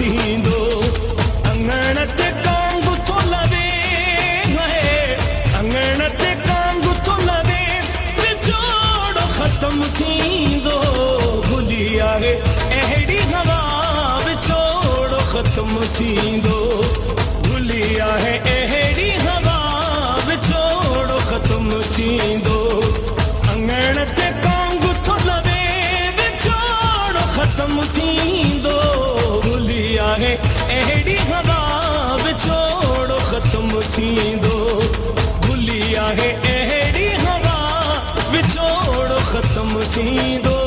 थींदो अंगण ते कांग थो लवे अंगण ते कांग थो लवे विछोड़ो ख़त्म थींदो भुली आहे अहिड़ी हवा विछोड़ो ख़त्म थींदो भुली आहे अहिड़ी हवा विछोड़ो ख़त्म थींदो अंगण ते कांग थो लवे विछोड़ो ख़त्म थींदो भुली आहे अहिड़ी हवा विछोड़ो ख़त्म थींदो भुली आहे अहिड़ी हवा विछोड़ो ख़त्म थींदो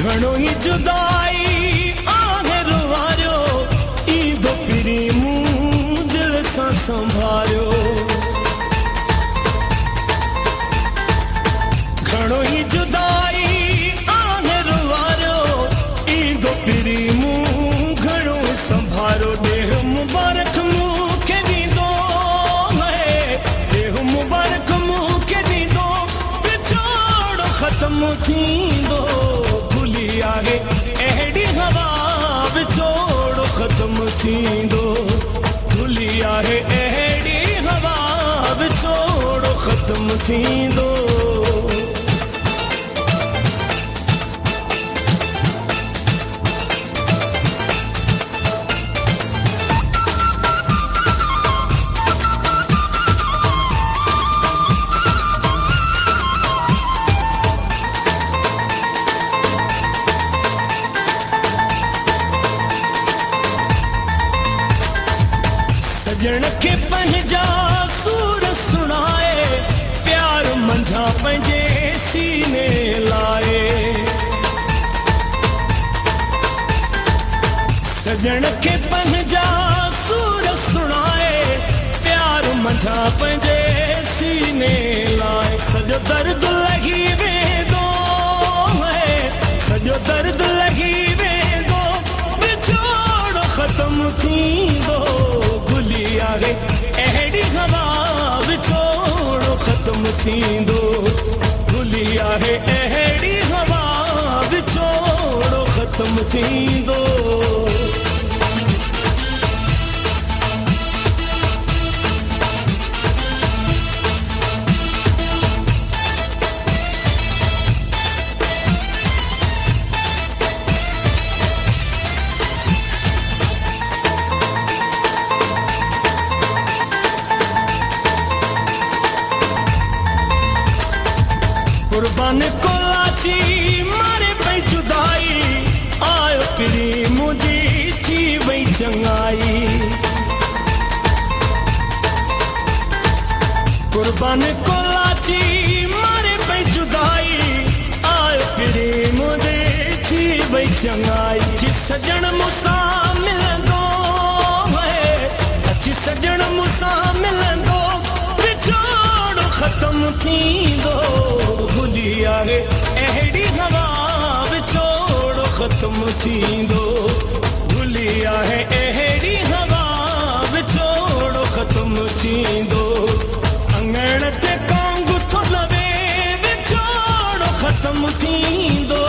घणो ही जुदाई आहे रुवारियो ईंदो पिरी मूं दिल सां संभारियो घणो ही जुदाई आहे रुवारियो ईंदो पिरी मूं घणो संभारियो ॾेह मुबारक मूंखे ॾींदो ॾेह मुबारक मूंखे ॾींदो विछोड़ो ख़त्म थींदो आहे अहिड़ी हवा विछोड़ो ख़त्म थींदो भुली आहे अहिड़ी हवा विछोड़ो ख़त्म थींदो सजण खे पंहिंजा सूर सुणाए प्यार मंझा पंहिंजे सीने लाए सजण खे पंहिंजा सूर सुणाए प्यार मंझा पंहिंजे सीने लाए सॼो दर्द लही वेंदो सॼो दर्द लही वेंदो विछोड़ो ख़त्म थींदो भुली आहे अहिड़ी हवा विछोड़ो ख़त्म थींदो भुली आहे अहिड़ी हवा विछोड़ो ख़त्म थींदो कुर्बान को लाची मारे पई जुदाई आयो पिरी मुंहिंजी थी वई चङाई कुर्बान को लाची मारे पई जुदाई आयो पिरी मुंहिंजी थी वई चङाई अची सजण मूंसां मिलंदो अची सजण मूंसां मिलंदो विछोड़ो ख़त्म थींदो भुली आहे अहिड़ी हवा विछोड़ो ख़त्म थींदो भुली आहे अहिड़ी हवा विछोड़ो ख़त्म थींदो अंगण ते कांग थो लवे विछोड़ो ख़त्म थींदो